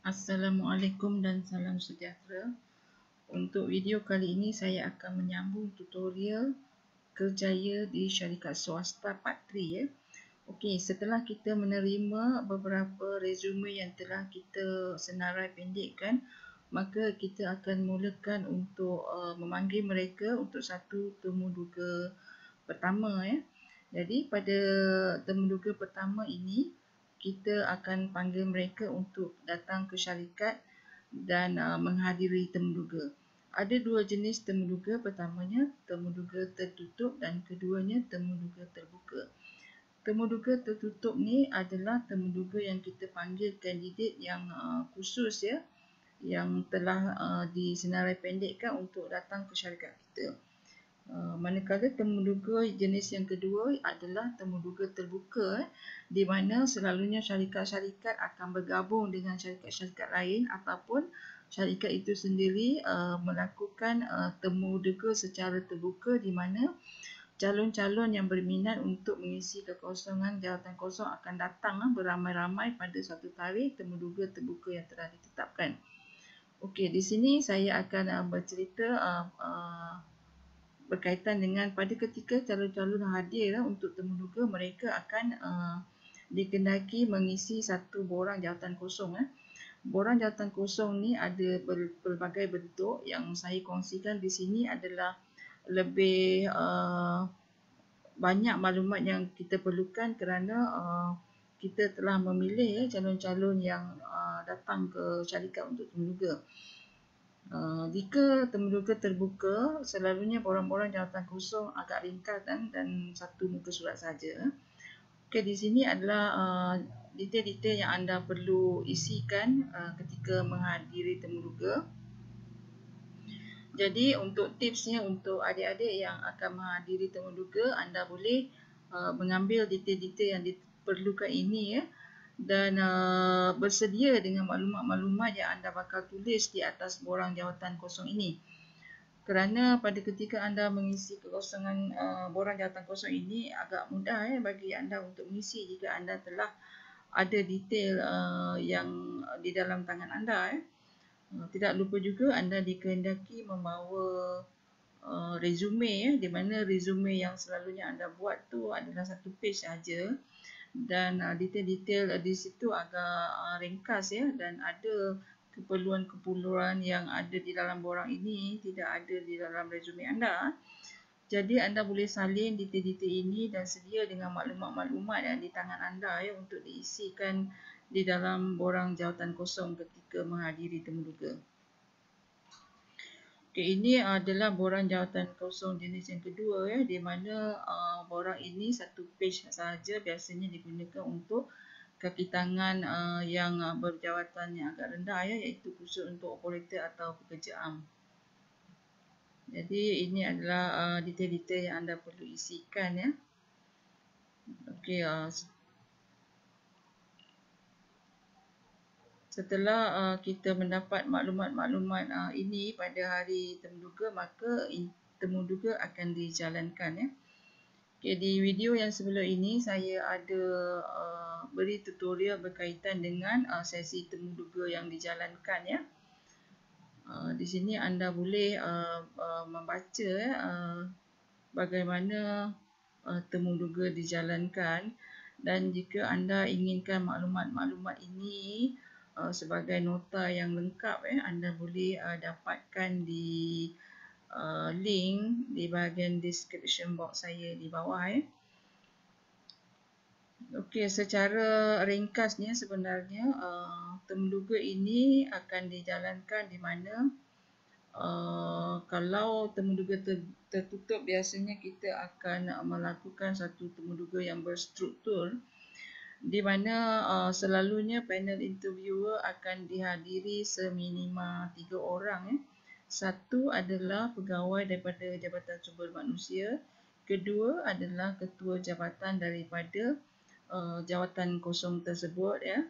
Assalamualaikum dan salam sejahtera. Untuk video kali ini saya akan menyambung tutorial kerjaya di syarikat swasta part 3 ya. Okey, setelah kita menerima beberapa resume yang telah kita senarai pendekkan, maka kita akan mulakan untuk memanggil mereka untuk satu temuduga pertama ya. Jadi pada temuduga pertama ini kita akan panggil mereka untuk datang ke syarikat dan menghadiri temuduga. Ada dua jenis temuduga, pertamanya temuduga tertutup dan keduanya temuduga terbuka. Temuduga tertutup ni adalah temuduga yang kita panggil kandidat yang khusus ya, yang telah disenarai pendekkan untuk datang ke syarikat kita. Manakala temuduga jenis yang kedua adalah temuduga terbuka, di mana selalunya syarikat-syarikat akan bergabung dengan syarikat-syarikat lain ataupun syarikat itu sendiri melakukan temuduga secara terbuka, di mana calon-calon yang berminat untuk mengisi kekosongan jawatan kosong akan datang beramai-ramai pada satu tarikh temuduga terbuka yang telah ditetapkan. Okey, di sini saya akan bercerita berkaitan dengan pada ketika calon-calon hadir untuk temuduga, mereka akan dikehendaki mengisi satu borang jawatan kosong. Borang jawatan kosong ni ada berbagai bentuk. Yang saya kongsikan di sini adalah lebih banyak maklumat yang kita perlukan kerana kita telah memilih calon-calon yang datang ke syarikat untuk temuduga. Jika temuduga terbuka, selalunya borang-borang jawatan kosong agak ringkas dan satu muka surat saja. Okey, di sini adalah detail-detail yang anda perlu isikan ketika menghadiri temuduga. Jadi untuk tipsnya untuk adik-adik yang akan menghadiri temuduga, anda boleh mengambil detail-detail yang diperlukan ini ya, dan bersedia dengan maklumat-maklumat yang anda bakal tulis di atas borang jawatan kosong ini. Kerana pada ketika anda mengisi kekosongan borang jawatan kosong ini agak mudah bagi anda untuk mengisi jika anda telah ada detail yang di dalam tangan anda. Tidak lupa juga anda dikehendaki membawa resume di mana resume yang selalunya anda buat tu adalah satu page saja. Dan detail-detail di situ agak ringkas ya, dan ada keperluan-keperluan yang ada di dalam borang ini tidak ada di dalam resume anda. Jadi anda boleh salin detail-detail ini dan sedia dengan maklumat-maklumat yang di tangan anda ya untuk diisikan di dalam borang jawatan kosong ketika menghadiri temuduga. Okey, ini adalah borang jawatan kosong jenis yang kedua ya, di mana borang ini satu page sahaja biasanya digunakan untuk kaki tangan yang berjawatan yang agak rendah ya, iaitu khusus untuk operator atau pekerja am. Jadi ini adalah detail-detail yang anda perlu isikan ya. Okey, setelah kita mendapat maklumat-maklumat ini pada hari temuduga, maka temuduga akan dijalankan ya. Okay, di video yang sebelum ini saya ada beri tutorial berkaitan dengan sesi temuduga yang dijalankan ya. Di sini anda boleh membaca bagaimana temuduga dijalankan, dan jika anda inginkan maklumat-maklumat ini sebagai nota yang lengkap anda boleh dapatkan di link di bahagian description box saya di bawah ya. Okey, secara ringkasnya sebenarnya temuduga ini akan dijalankan di mana kalau temuduga tertutup, biasanya kita akan melakukan satu temuduga yang berstruktur, di mana selalunya panel interviewer akan dihadiri seminima 3 orang ya. Satu adalah pegawai daripada Jabatan Sumber Manusia, kedua adalah ketua jabatan daripada jawatan kosong tersebut ya,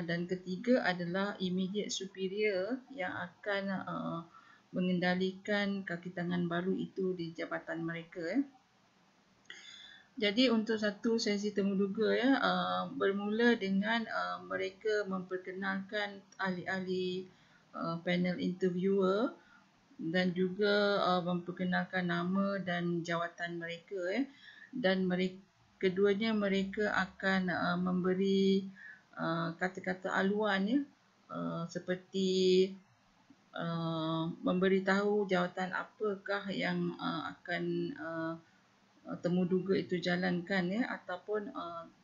dan ketiga adalah immediate superior yang akan mengendalikan kaki tangan baru itu di jabatan mereka ya. Jadi untuk satu sesi temuduga ya, bermula dengan mereka memperkenalkan ahli-ahli panel interviewer dan juga memperkenalkan nama dan jawatan mereka ya. Dan keduanya mereka akan memberi kata-kata aluan ya, seperti memberitahu jawatan apakah yang akan temuduga itu jalankan ya, ataupun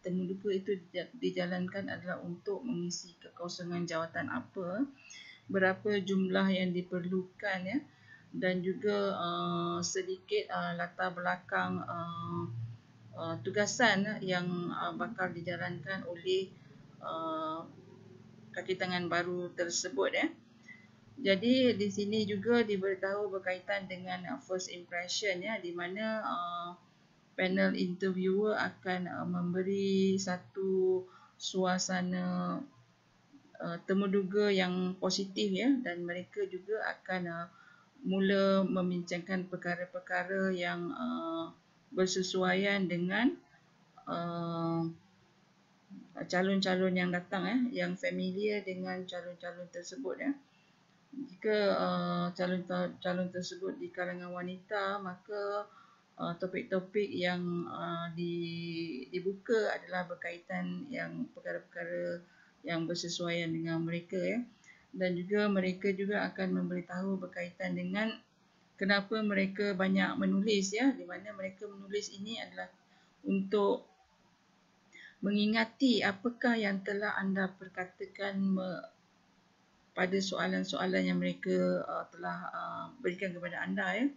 temuduga itu dijalankan adalah untuk mengisi kekosongan jawatan apa, berapa jumlah yang diperlukan ya, dan juga sedikit latar belakang tugasan yang bakal dijalankan oleh kaki tangan baru tersebut ya. Jadi di sini juga diberitahu berkaitan dengan first impression ya, di mana panel interviewer akan memberi satu suasana temuduga yang positif ya, dan mereka juga akan mula membincangkan perkara-perkara yang bersesuaian dengan calon-calon yang datang ya, yang familiar dengan calon-calon tersebut ya. Jika calon-calon tersebut di kalangan wanita, maka topik-topik yang dibuka adalah berkaitan yang perkara-perkara yang bersesuaian dengan mereka ya. Dan juga mereka juga akan memberitahu berkaitan dengan kenapa mereka banyak menulis ya, di mana mereka menulis ini adalah untuk mengingati apakah yang telah anda perkatakan pada soalan-soalan yang mereka telah berikan kepada anda ya.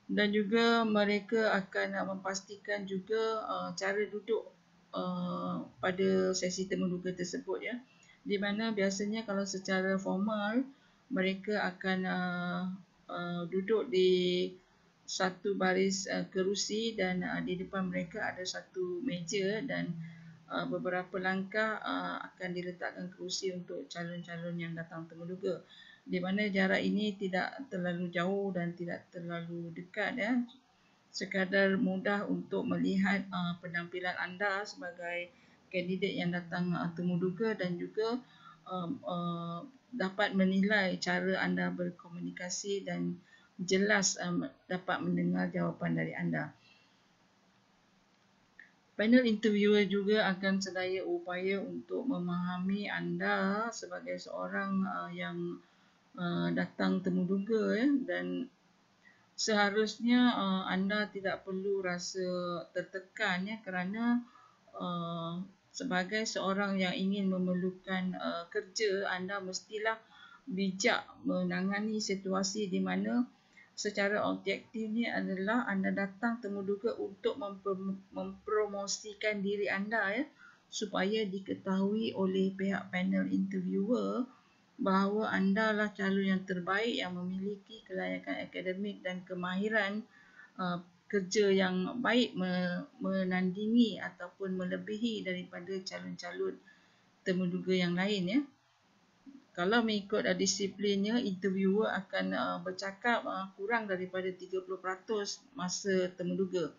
Dan juga mereka akan memastikan juga cara duduk pada sesi temuduga tersebut ya, di mana biasanya kalau secara formal mereka akan duduk di satu baris kerusi, dan di depan mereka ada satu meja, dan beberapa langkah akan diletakkan kerusi untuk calon-calon yang datang temuduga, di mana jarak ini tidak terlalu jauh dan tidak terlalu dekat ya, sekadar mudah untuk melihat penampilan anda sebagai kandidat yang datang temuduga, dan juga dapat menilai cara anda berkomunikasi dan jelas dapat mendengar jawapan dari anda. Panel interviewer juga akan sedaya upaya untuk memahami anda sebagai seorang yang datang temuduga ya, dan seharusnya anda tidak perlu rasa tertekan ya, kerana sebagai seorang yang ingin memerlukan kerja, anda mestilah bijak menangani situasi di mana secara objektifnya adalah anda datang temuduga untuk mempromosikan diri anda ya, supaya diketahui oleh pihak panel interviewer bahawa anda lah calon yang terbaik yang memiliki kelayakan akademik dan kemahiran kerja yang baik menandingi ataupun melebihi daripada calon-calon temuduga yang lain ya. Kalau mengikut disiplinnya, interviewer akan bercakap kurang daripada 30% masa temuduga.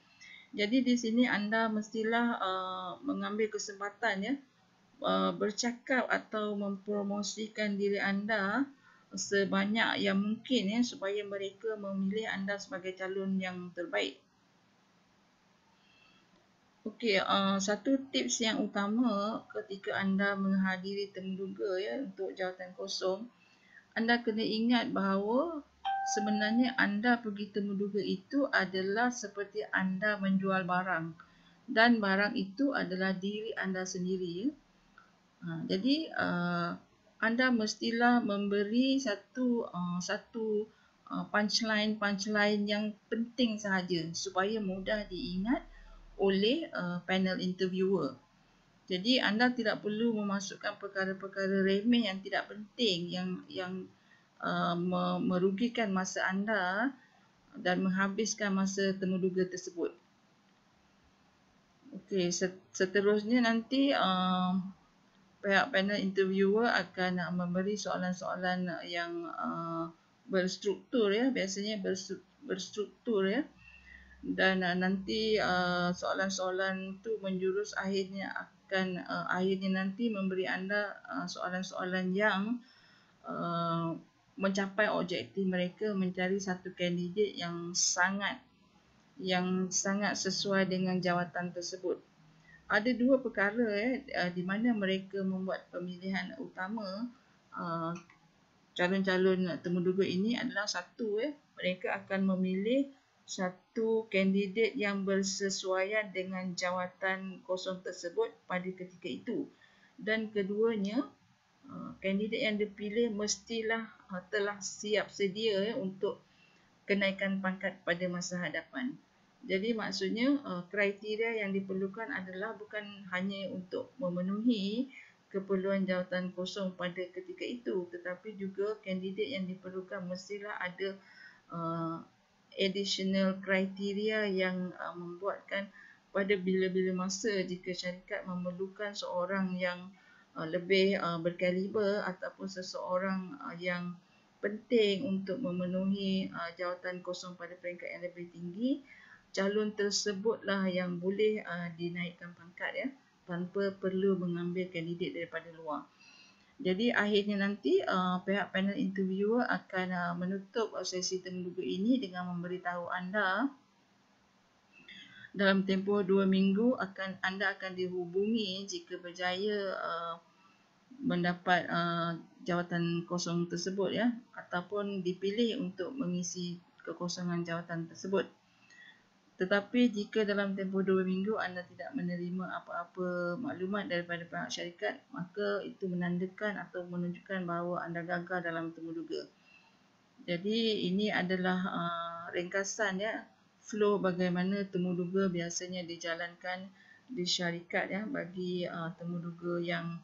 Jadi di sini anda mestilah mengambil kesempatan ya, bercakap atau mempromosikan diri anda sebanyak yang mungkin ya, supaya mereka memilih anda sebagai calon yang terbaik. Okey, satu tips yang utama ketika anda menghadiri temuduga ya untuk jawatan kosong, anda kena ingat bahawa sebenarnya anda pergi temuduga itu adalah seperti anda menjual barang, dan barang itu adalah diri anda sendiri ya. Jadi anda mestilah memberi satu punchline yang penting sahaja supaya mudah diingat oleh panel interviewer. Jadi anda tidak perlu memasukkan perkara-perkara remeh yang tidak penting, yang merugikan masa anda dan menghabiskan masa temuduga tersebut. Okey, seterusnya nanti pihak panel interviewer akan memberi soalan-soalan yang berstruktur ya, biasanya berstruktur ya, dan nanti soalan-soalan tu menjurus akhirnya nanti memberi anda soalan-soalan yang mencapai objektif mereka mencari satu kandidat yang sangat sesuai dengan jawatan tersebut. Ada dua perkara di mana mereka membuat pemilihan utama calon-calon temuduga ini adalah satu, mereka akan memilih satu kandidat yang bersesuaian dengan jawatan kosong tersebut pada ketika itu, dan keduanya kandidat yang dipilih mestilah telah siap sedia untuk kenaikan pangkat pada masa hadapan. Jadi maksudnya kriteria yang diperlukan adalah bukan hanya untuk memenuhi keperluan jawatan kosong pada ketika itu, tetapi juga kandidat yang diperlukan mestilah ada additional kriteria yang membuatkan pada bila-bila masa jika syarikat memerlukan seorang yang lebih berkaliber ataupun seseorang yang penting untuk memenuhi jawatan kosong pada peringkat yang lebih tinggi, calon tersebutlah yang boleh dinaikkan pangkat tanpa perlu mengambil kandidat daripada luar. Jadi akhirnya nanti pihak panel interviewer akan menutup sesi temuduga ini dengan memberitahu anda dalam tempoh 2 minggu anda akan dihubungi jika berjaya mendapat jawatan kosong tersebut ataupun dipilih untuk mengisi kekosongan jawatan tersebut. Tetapi jika dalam tempoh 2 minggu anda tidak menerima apa-apa maklumat daripada pihak syarikat, maka itu menandakan atau menunjukkan bahawa anda gagal dalam temuduga. Jadi ini adalah ringkasan flow bagaimana temuduga biasanya dijalankan di syarikat bagi temuduga yang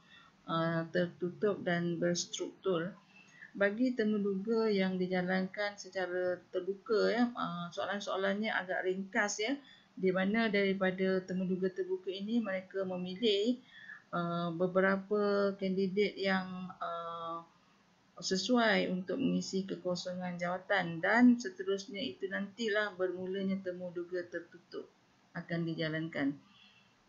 tertutup dan berstruktur. Bagi temuduga yang dijalankan secara terbuka soalan-soalannya agak ringkas di mana daripada temuduga terbuka ini mereka memilih beberapa kandidat yang sesuai untuk mengisi kekosongan jawatan, dan seterusnya itu nantilah bermulanya temuduga tertutup akan dijalankan.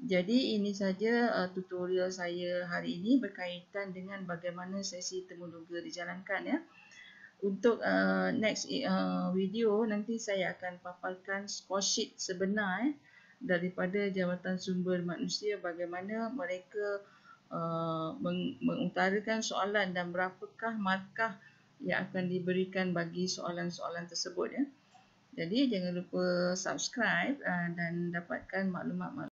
Jadi ini saja tutorial saya hari ini berkaitan dengan bagaimana sesi temuduga dijalankan Untuk next video nanti saya akan paparkan score sheet sebenar daripada Jabatan Sumber Manusia, bagaimana mereka mengutarakan soalan dan berapakah markah yang akan diberikan bagi soalan-soalan tersebut Jadi jangan lupa subscribe dan dapatkan maklumat-maklumat